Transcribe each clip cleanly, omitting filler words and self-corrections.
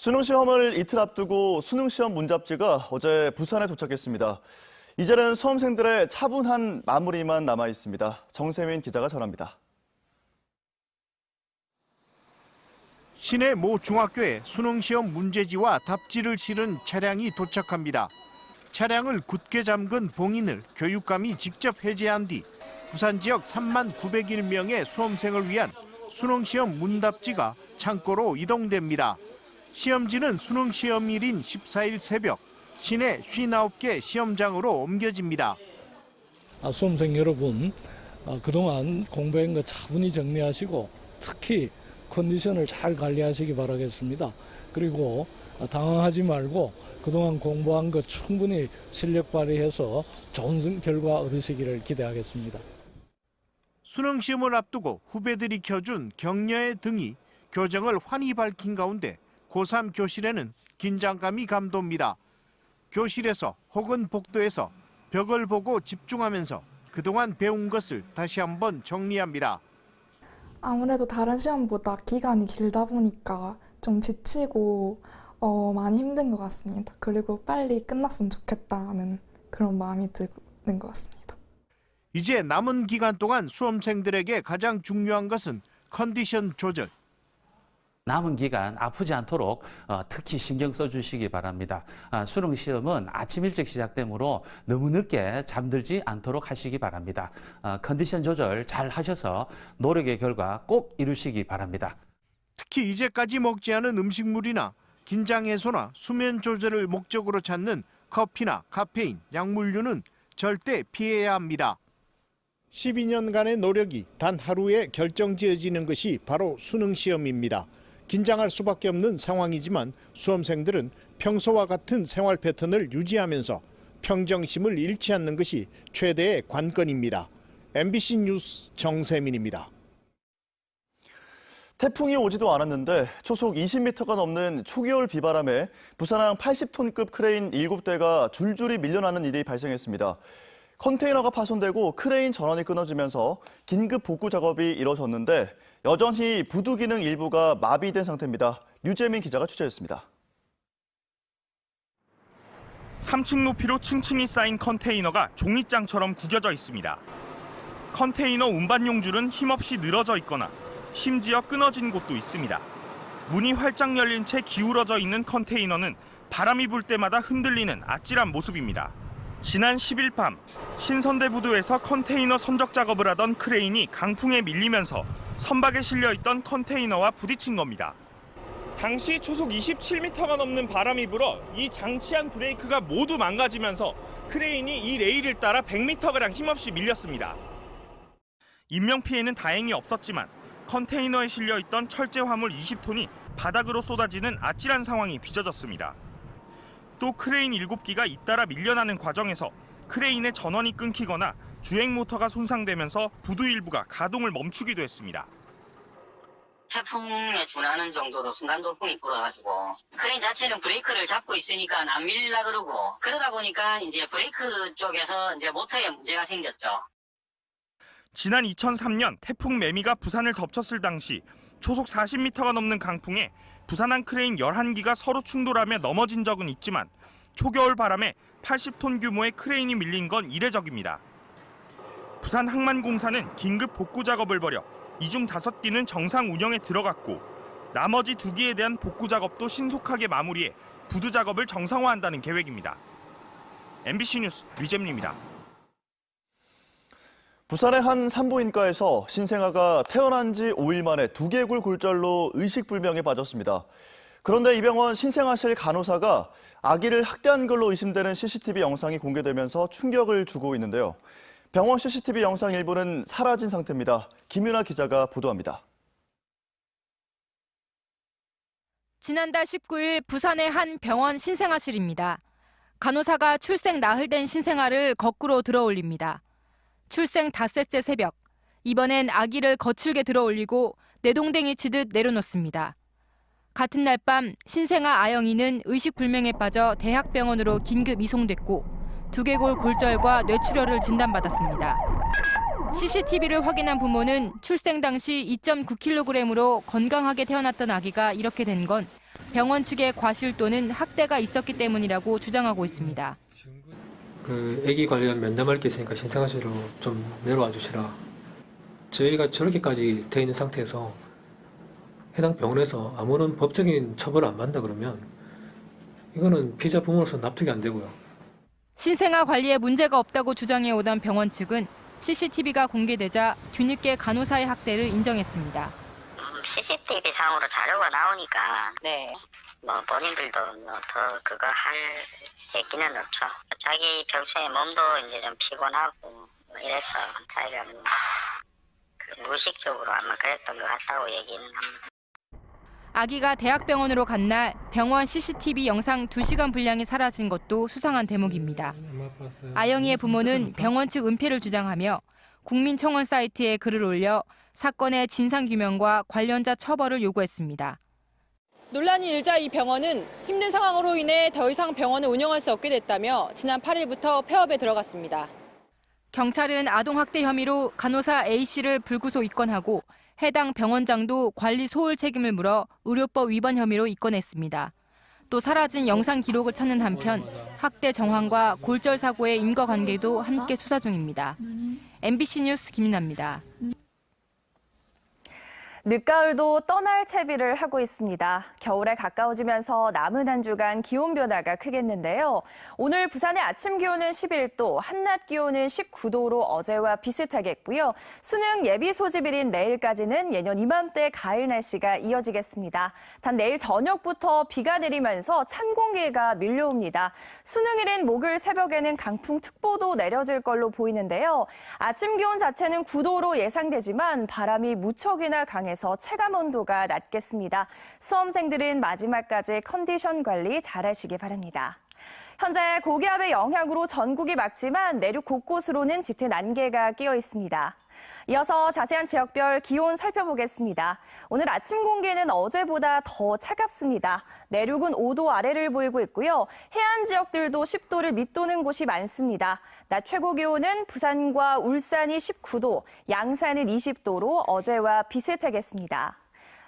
수능시험을 이틀 앞두고 수능시험 문잡지가 어제 부산에 도착했습니다. 이제는 수험생들의 차분한 마무리만 남아 있습니다. 정세민 기자가 전합니다. 시내 모 중학교에 수능시험 문제지와 답지를 실은 차량이 도착합니다. 차량을 굳게 잠근 봉인을 교육감이 직접 해제한 뒤 부산 지역 3만 901명의 수험생을 위한 수능시험 문답지가 창고로 이동됩니다. 시험지는 수능시험일인 14일 새벽 시내 59개 시험장으로 옮겨집니다. 수험생 여러분, 그동안 공부한 거 차분히 정리하시고 특히 컨디션을 잘 관리하시기 바라겠습니다. 그리고 당황하지 말고 그동안 공부한 거 충분히 실력 발휘해서 좋은 결과 얻으시기를 기대하겠습니다. 수능시험을 앞두고 후배들이 켜준 격려의 등이 교정을 환히 밝힌 가운데 고3 교실에는 긴장감이 감돕니다. 교실에서 혹은 복도에서 벽을 보고 집중하면서 그동안 배운 것을 다시 한번 정리합니다. 아무래도 다른 시험보다 기간이 길다 보니까 좀 지치고 많이 힘든 것 같습니다. 그리고 빨리 끝났으면 좋겠다는 그런 마음이 드는 것 같습니다. 이제 남은 기간 동안 수험생들에게 가장 중요한 것은 컨디션 조절. 남은 기간 아프지 않도록 특히 신경 써주시기 바랍니다. 수능 시험은 아침 일찍 시작되므로 너무 늦게 잠들지 않도록 하시기 바랍니다. 컨디션 조절 잘 하셔서 노력의 결과 꼭 이루시기 바랍니다. 특히 이제까지 먹지 않은 음식물이나 긴장 해소나 수면 조절을 목적으로 찾는 커피나 카페인, 약물류는 절대 피해야 합니다. 12년간의 노력이 단 하루에 결정지어지는 것이 바로 수능 시험입니다. 긴장할 수밖에 없는 상황이지만 수험생들은 평소와 같은 생활 패턴을 유지하면서 평정심을 잃지 않는 것이 최대의 관건입니다. MBC 뉴스 정세민입니다. 태풍이 오지도 않았는데 초속 20m가 넘는 초겨울 비바람에 부산항 80톤급 크레인 7대가 줄줄이 밀려나는 일이 발생했습니다. 컨테이너가 파손되고 크레인 전원이 끊어지면서 긴급 복구 작업이 이뤄졌는데 여전히 부두 기능 일부가 마비된 상태입니다. 류재민 기자가 취재했습니다. 3층 높이로 층층이 쌓인 컨테이너가 종이장처럼 구겨져 있습니다. 컨테이너 운반용 줄은 힘없이 늘어져 있거나 심지어 끊어진 곳도 있습니다. 문이 활짝 열린 채 기울어져 있는 컨테이너는 바람이 불 때마다 흔들리는 아찔한 모습입니다. 지난 10일 밤 신선대 부두에서 컨테이너 선적 작업을 하던 크레인이 강풍에 밀리면서 선박에 실려있던 컨테이너와 부딪힌 겁니다. 당시 초속 27m가 넘는 바람이 불어 이 장치한 브레이크가 모두 망가지면서 크레인이 이 레일을 따라 100m가량 힘없이 밀렸습니다. 인명피해는 다행히 없었지만 컨테이너에 실려있던 철제 화물 20톤이 바닥으로 쏟아지는 아찔한 상황이 빚어졌습니다. 또 크레인 7기가 잇따라 밀려나는 과정에서 크레인의 전원이 끊기거나 주행 모터가 손상되면서 부두 일부가 가동을 멈추기도 했습니다. 태풍에 준하는 정도로 순간 돌풍이 불어가지고 크레인 자체는 브레이크를 잡고 있으니까 안 밀리려 그러다 보니까 이제 브레이크 쪽에서 이제 모터에 문제가 생겼죠. 지난 2003년 태풍 매미가 부산을 덮쳤을 당시 초속 40m가 넘는 강풍에 부산항 크레인 11기가 서로 충돌하며 넘어진 적은 있지만 초겨울 바람에 80톤 규모의 크레인이 밀린 건 이례적입니다. 부산 항만공사는 긴급 복구 작업을 벌여 이 중 5기는 정상 운영에 들어갔고 나머지 2기에 대한 복구 작업도 신속하게 마무리해 부두 작업을 정상화한다는 계획입니다. MBC 뉴스 류재민입니다. 부산의 한 산부인과에서 신생아가 태어난 지 5일 만에 두개골 골절로 의식불명에 빠졌습니다. 그런데 이 병원 신생아실 간호사가 아기를 학대한 걸로 의심되는 CCTV 영상이 공개되면서 충격을 주고 있는데요. 병원 CCTV 영상 일부는 사라진 상태입니다. 김윤아 기자가 보도합니다. 지난달 19일 부산의 한 병원 신생아실입니다. 간호사가 출생 나흘 된 신생아를 거꾸로 들어올립니다. 출생 닷새째 새벽, 이번엔 아기를 거칠게 들어올리고 내동댕이 치듯 내려놓습니다. 같은 날 밤 신생아 아영이는 의식불명에 빠져 대학병원으로 긴급 이송됐고 두개골 골절과 뇌출혈을 진단받았습니다. CCTV를 확인한 부모는 출생 당시 2.9kg으로 건강하게 태어났던 아기가 이렇게 된 건 병원 측의 과실 또는 학대가 있었기 때문이라고 주장하고 있습니다. 아기 관련 면담할 게 있으니까 신생아실로 좀 내려와 주시라. 저희가 저렇게까지 돼 있는 상태에서 해당 병원에서 아무런 법적인 처벌을 안 받는다 그러면 이거는 피해자 부모로서 납득이 안 되고요. 신생아 관리에 문제가 없다고 주장해오던 병원 측은 CCTV가 공개되자 뒤늦게 간호사의 학대를 인정했습니다. CCTV 상으로 자료가 나오니까 뭐 본인들도 뭐 더 그거 할 얘기는 없죠. 자기 평소에 몸도 이제 좀 피곤하고 뭐 이래서 자기가 뭐 무의식적으로 아마 그랬던 것 같다고 얘기는 합니다. 아기가 대학병원으로 간 날 병원 CCTV 영상 2시간 분량이 사라진 것도 수상한 대목입니다. 아영이의 부모는 병원 측 은폐를 주장하며 국민청원 사이트에 글을 올려 사건의 진상규명과 관련자 처벌을 요구했습니다. 논란이 일자 이 병원은 힘든 상황으로 인해 더 이상 병원을 운영할 수 없게 됐다며 지난 8일부터 폐업에 들어갔습니다. 경찰은 아동학대 혐의로 간호사 A씨를 불구속 입건하고 해당 병원장도 관리 소홀 책임을 물어 의료법 위반 혐의로 입건했습니다. 또 사라진 영상 기록을 찾는 한편 학대 정황과 골절 사고의 인과관계도 함께 수사 중입니다. MBC 뉴스 김민아입니다. 늦가을도 떠날 채비를 하고 있습니다. 겨울에 가까워지면서 남은 한 주간 기온 변화가 크겠는데요. 오늘 부산의 아침 기온은 11도, 한낮 기온은 19도로 어제와 비슷하겠고요. 수능 예비 소집일인 내일까지는 예년 이맘때 가을 날씨가 이어지겠습니다. 단 내일 저녁부터 비가 내리면서 찬 공기가 밀려옵니다. 수능일인 목요일 새벽에는 강풍특보도 내려질 걸로 보이는데요. 아침 기온 자체는 9도로 예상되지만 바람이 무척이나 강해서 체감 온도가 낮겠습니다. 수험생들은 마지막까지 컨디션 관리 잘하시기 바랍니다. 현재 고기압의 영향으로 전국이 맑지만 내륙 곳곳으로는 짙은 안개가 끼어 있습니다. 이어서 자세한 지역별 기온 살펴보겠습니다. 오늘 아침 공기는 어제보다 더 차갑습니다. 내륙은 5도 아래를 보이고 있고요. 해안 지역들도 10도를 밑도는 곳이 많습니다. 낮 최고 기온은 부산과 울산이 19도, 양산은 20도로 어제와 비슷하겠습니다.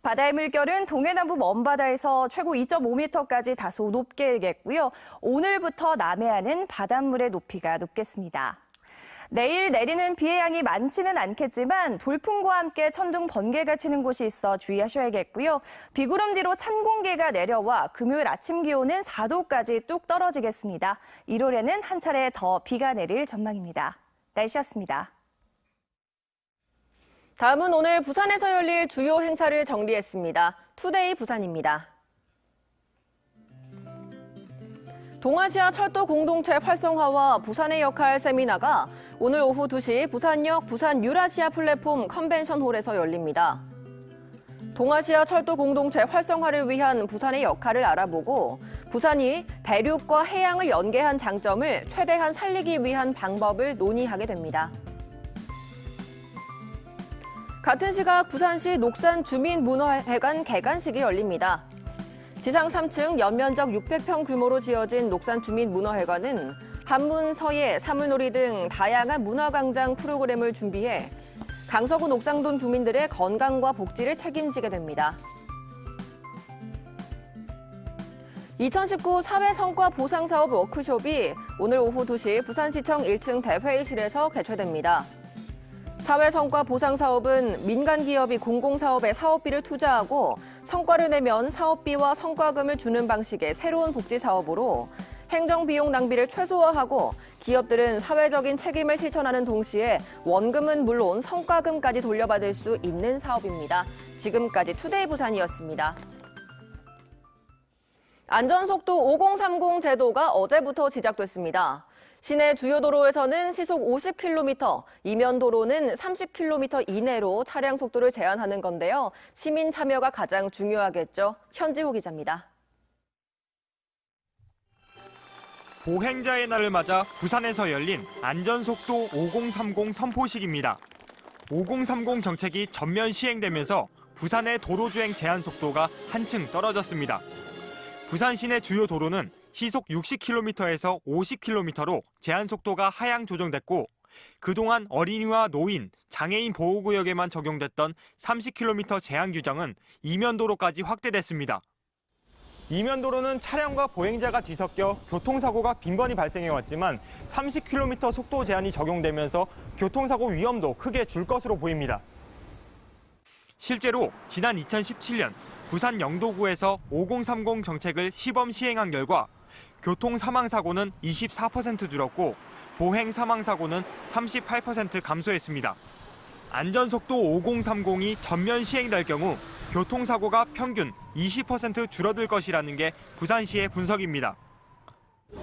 바다의 물결은 동해남부 먼바다에서 최고 2.5m까지 다소 높게 일겠고요. 오늘부터 남해안은 바닷물의 높이가 높겠습니다. 내일 내리는 비의 양이 많지는 않겠지만 돌풍과 함께 천둥 번개가 치는 곳이 있어 주의하셔야겠고요. 비구름 뒤로 찬 공기가 내려와 금요일 아침 기온은 4도까지 뚝 떨어지겠습니다. 일요일에는 한 차례 더 비가 내릴 전망입니다. 날씨였습니다. 다음은 오늘 부산에서 열릴 주요 행사를 정리했습니다. 투데이 부산입니다. 동아시아 철도 공동체 활성화와 부산의 역할 세미나가 오늘 오후 2시 부산역 부산 유라시아 플랫폼 컨벤션홀에서 열립니다. 동아시아 철도 공동체 활성화를 위한 부산의 역할을 알아보고 부산이 대륙과 해양을 연계한 장점을 최대한 살리기 위한 방법을 논의하게 됩니다. 같은 시각 부산시 녹산주민문화회관 개관식이 열립니다. 지상 3층 연면적 600평 규모로 지어진 녹산주민문화회관은 한문, 서예, 사물놀이 등 다양한 문화광장 프로그램을 준비해 강서구 녹산동 주민들의 건강과 복지를 책임지게 됩니다. 2019 사회성과 보상사업 워크숍이 오늘 오후 2시 부산시청 1층 대회의실에서 개최됩니다. 사회성과 보상사업은 민간기업이 공공사업에 사업비를 투자하고 성과를 내면 사업비와 성과금을 주는 방식의 새로운 복지사업으로 행정비용 낭비를 최소화하고 기업들은 사회적인 책임을 실천하는 동시에 원금은 물론 성과금까지 돌려받을 수 있는 사업입니다. 지금까지 투데이 부산이었습니다. 안전속도 5030 제도가 어제부터 시작됐습니다. 시내 주요 도로에서는 시속 50km, 이면도로는 30km 이내로 차량 속도를 제한하는 건데요. 시민 참여가 가장 중요하겠죠. 현지호 기자입니다. 보행자의 날을 맞아 부산에서 열린 안전속도 5030 선포식입니다. 5030 정책이 전면 시행되면서 부산의 도로주행 제한 속도가 한층 떨어졌습니다. 부산 시내 주요 도로는 시속 60km에서 50km로 제한 속도가 하향 조정됐고 그동안 어린이와 노인, 장애인 보호구역에만 적용됐던 30km 제한 규정은 이면도로까지 확대됐습니다. 이면도로는 차량과 보행자가 뒤섞여 교통사고가 빈번히 발생해왔지만 30km 속도 제한이 적용되면서 교통사고 위험도 크게 줄 것으로 보입니다. 실제로 지난 2017년 부산 영도구에서 5030 정책을 시범 시행한 결과 교통 사망사고는 24% 줄었고 보행 사망사고는 38% 감소했습니다. 안전속도 5030이 전면 시행될 경우 교통사고가 평균 20% 줄어들 것이라는 게 부산시의 분석입니다.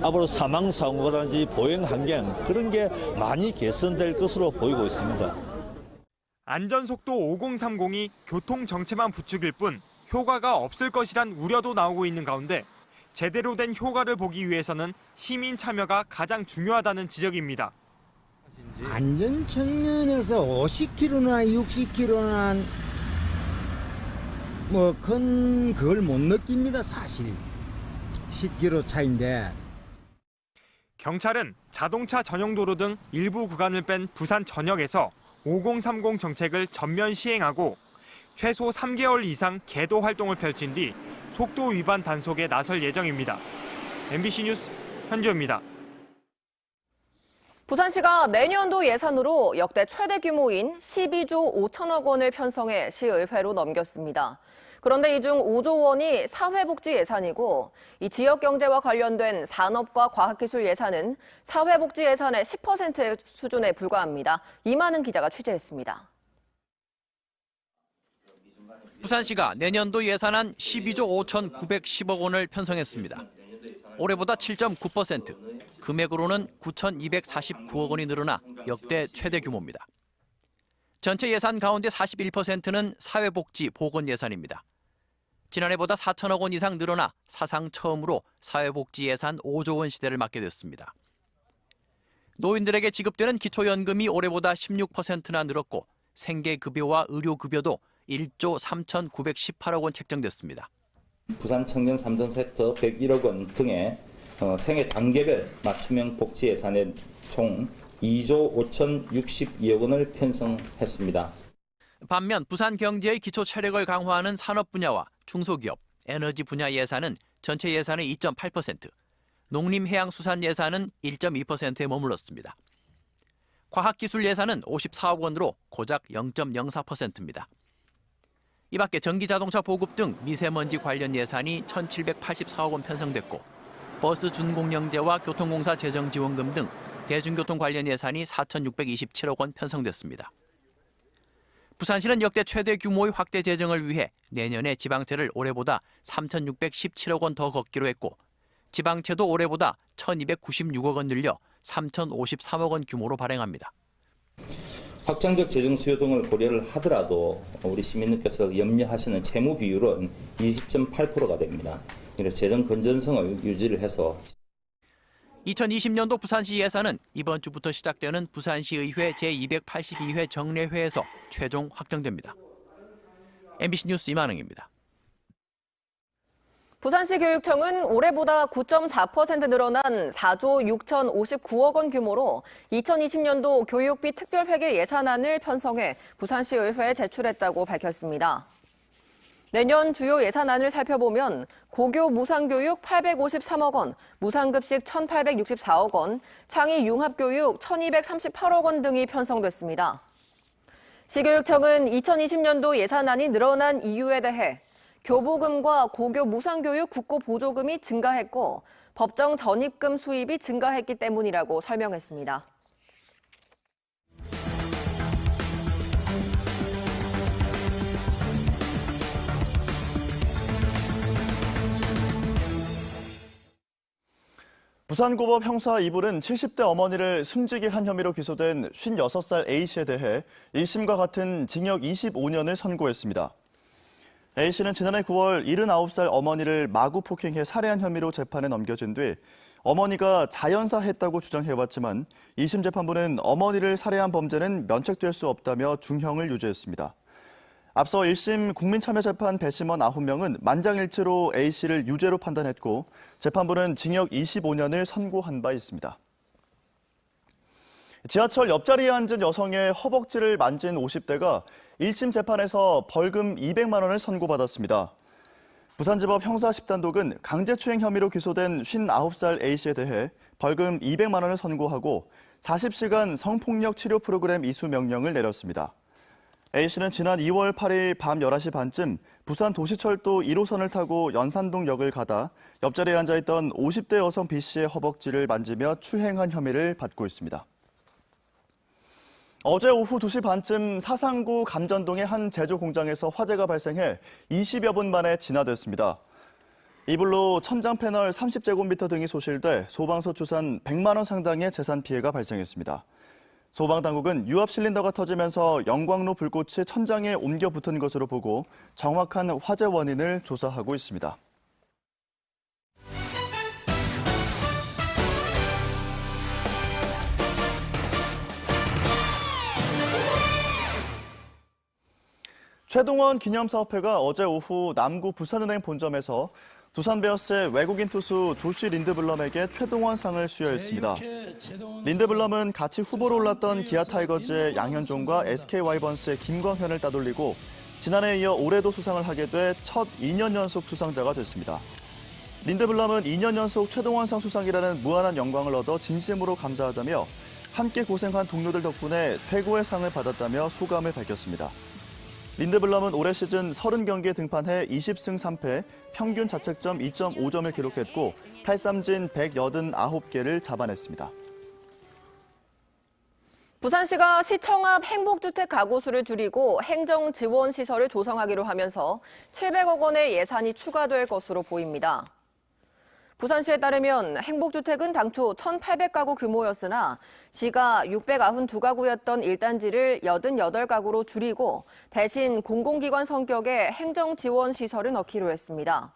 앞으로 사망사고라든지 보행 환경 그런 게 많이 개선될 것으로 보이고 있습니다. 안전속도 5030이 교통 정체만 부추길 뿐 효과가 없을 것이란 우려도 나오고 있는 가운데 제대로 된 효과를 보기 위해서는 시민 참여가 가장 중요하다는 지적입니다. 안전 측면에서 50km나 60km나 큰 그걸 못 느낍니다, 사실. 10km 차인데. 경찰은 자동차 전용 도로 등 일부 구간을 뺀 부산 전역에서 5030 정책을 전면 시행하고 최소 3개월 이상 계도 활동을 펼친 뒤 속도 위반 단속에 나설 예정입니다. MBC 뉴스 현주입니다. 부산시가 내년도 예산으로 역대 최대 규모인 12조 5천억 원을 편성해 시의회로 넘겼습니다. 그런데 이 중 5조 원이 사회복지 예산이고 이 지역경제와 관련된 산업과 과학기술 예산은 사회복지 예산의 10% 수준에 불과합니다. 이만은 기자가 취재했습니다. 부산시가 내년도 예산안 12조 5,910억 원을 편성했습니다. 올해보다 7.9%, 금액으로는 9,249억 원이 늘어나 역대 최대 규모입니다. 전체 예산 가운데 41%는 사회복지 보건 예산입니다. 지난해보다 4천억 원 이상 늘어나 사상 처음으로 사회복지 예산 5조 원 시대를 맞게 됐습니다. 노인들에게 지급되는 기초연금이 올해보다 16%나 늘었고 생계급여와 의료급여도 1조 3,918억 원 책정됐습니다. 부산 청년 3전 섹터 101억 원 등의 생애 단계별 맞춤형 복지 예산에 총 2조 5,062억 원을 편성했습니다. 반면 부산 경제의 기초 체력을 강화하는 산업 분야와 중소기업, 에너지 분야 예산은 전체 예산의 2.8%, 농림해양수산 예산은 1.2%에 머물렀습니다. 과학기술 예산은 54억 원으로 고작 0.04%입니다. 이 밖에 전기자동차 보급 등 미세먼지 관련 예산이 1,784억 원 편성됐고 버스 준공영제와 교통공사 재정지원금 등 대중교통 관련 예산이 4,627억 원 편성됐습니다. 부산시는 역대 최대 규모의 확대 재정을 위해 내년에 지방채를 올해보다 3,617억 원 더 걷기로 했고 지방채도 올해보다 1,296억 원 늘려 3,053억 원 규모로 발행합니다. 확장적 재정 수요 등을 고려를 하더라도 우리 시민들께서 염려하시는 채무 비율은 20.8%가 됩니다. 이렇게 재정 건전성을 유지를 해서 2020년도 부산시 예산은 이번 주부터 시작되는 부산시의회 제282회 정례회에서 최종 확정됩니다. MBC 뉴스 이만흥입니다. 부산시 교육청은 올해보다 9.4% 늘어난 4조 6,059억 원 규모로 2020년도 교육비 특별회계 예산안을 편성해 부산시의회에 제출했다고 밝혔습니다. 내년 주요 예산안을 살펴보면 고교 무상교육 853억 원, 무상급식 1,864억 원, 창의 융합교육 1,238억 원 등이 편성됐습니다. 시교육청은 2020년도 예산안이 늘어난 이유에 대해 교부금과 고교 무상교육 국고보조금이 증가했고 법정 전입금 수입이 증가했기 때문이라고 설명했습니다. 부산고법 형사 2부는 70대 어머니를 숨지게 한 혐의로 기소된 56살 A씨에 대해 1심과 같은 징역 25년을 선고했습니다. A씨는 지난해 9월 79살 어머니를 마구 폭행해 살해한 혐의로 재판에 넘겨진 뒤 어머니가 자연사했다고 주장해왔지만 2심 재판부는 어머니를 살해한 범죄는 면책될 수 없다며 중형을 유죄했습니다. 앞서 1심 국민참여재판 배심원 9명은 만장일치로 A씨를 유죄로 판단했고 재판부는 징역 25년을 선고한 바 있습니다. 지하철 옆자리에 앉은 여성의 허벅지를 만진 50대가 1심 재판에서 벌금 200만 원을 선고받았습니다. 부산지법 형사 10단독은 강제추행 혐의로 기소된 59살 A씨에 대해 벌금 200만 원을 선고하고 40시간 성폭력 치료 프로그램 이수 명령을 내렸습니다. A씨는 지난 2월 8일 밤 11시 반쯤 부산 도시철도 1호선을 타고 연산동역을 가다 옆자리에 앉아있던 50대 여성 B씨의 허벅지를 만지며 추행한 혐의를 받고 있습니다. 어제 오후 2시 반쯤 사상구 감전동의 한 제조 공장에서 화재가 발생해 20여 분 만에 진화됐습니다. 이 불로 천장 패널 30제곱미터 등이 소실돼 소방서 추산 100만 원 상당의 재산 피해가 발생했습니다. 소방당국은 유압 실린더가 터지면서 영광로 불꽃이 천장에 옮겨 붙은 것으로 보고 정확한 화재 원인을 조사하고 있습니다. 최동원 기념사업회가 어제 오후 남구 부산은행 본점에서 두산 베어스의 외국인 투수 조시 린드블럼에게 최동원상을 수여했습니다. 린드블럼은 같이 후보로 올랐던 기아 타이거즈의 양현종과 SK 와이번스의 김광현을 따돌리고 지난해에 이어 올해도 수상을 하게 돼 첫 2년 연속 수상자가 됐습니다. 린드블럼은 2년 연속 최동원상 수상이라는 무한한 영광을 얻어 진심으로 감사하다며 함께 고생한 동료들 덕분에 최고의 상을 받았다며 소감을 밝혔습니다. 린드블럼은 올해 시즌 30경기에 등판해 20승 3패, 평균 자책점 2.5점을 기록했고 탈삼진 189개를 잡아냈습니다. 부산시가 시청 앞 행복주택 가구 수를 줄이고 행정지원시설을 조성하기로 하면서 700억 원의 예산이 추가될 것으로 보입니다. 부산시에 따르면 행복주택은 당초 1,800가구 규모였으나 시가 692가구였던 1단지를 88가구로 줄이고 대신 공공기관 성격의 행정지원시설을 넣기로 했습니다.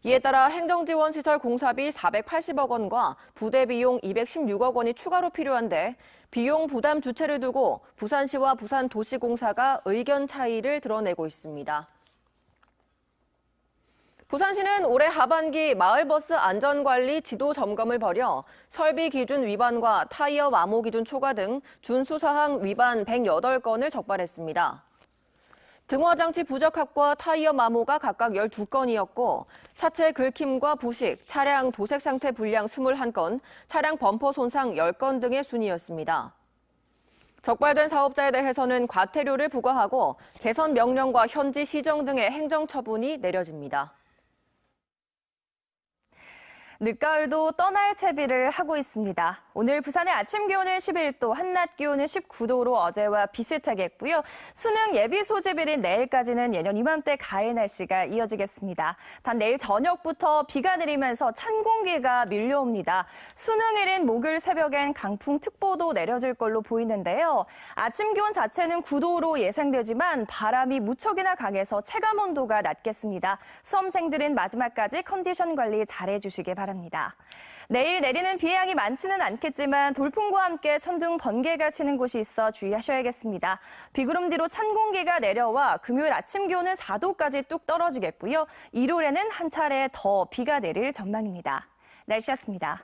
이에 따라 행정지원시설 공사비 480억 원과 부대비용 216억 원이 추가로 필요한데 비용 부담 주체를 두고 부산시와 부산도시공사가 의견 차이를 드러내고 있습니다. 부산시는 올해 하반기 마을버스 안전관리 지도 점검을 벌여 설비 기준 위반과 타이어 마모 기준 초과 등 준수사항 위반 108건을 적발했습니다. 등화장치 부적합과 타이어 마모가 각각 12건이었고 차체 긁힘과 부식, 차량 도색 상태 불량 21건, 차량 범퍼 손상 10건 등의 순이었습니다. 적발된 사업자에 대해서는 과태료를 부과하고 개선 명령과 현지 시정 등의 행정처분이 내려집니다. 늦가을도 떠날 채비를 하고 있습니다. 오늘 부산의 아침 기온은 11도, 한낮 기온은 19도로 어제와 비슷하겠고요. 수능 예비 소집일인 내일까지는 예년 이맘때 가을 날씨가 이어지겠습니다. 단 내일 저녁부터 비가 내리면서 찬 공기가 밀려옵니다. 수능일인 목요일 새벽엔 강풍특보도 내려질 걸로 보이는데요. 아침 기온 자체는 9도로 예상되지만 바람이 무척이나 강해서 체감 온도가 낮겠습니다. 수험생들은 마지막까지 컨디션 관리 잘해주시기 바랍니다. 내일 내리는 비의 양이 많지는 않겠지만 돌풍과 함께 천둥, 번개가 치는 곳이 있어 주의하셔야겠습니다. 비구름 뒤로 찬 공기가 내려와 금요일 아침 기온은 4도까지 뚝 떨어지겠고요. 일요일에는 한 차례 더 비가 내릴 전망입니다. 날씨였습니다.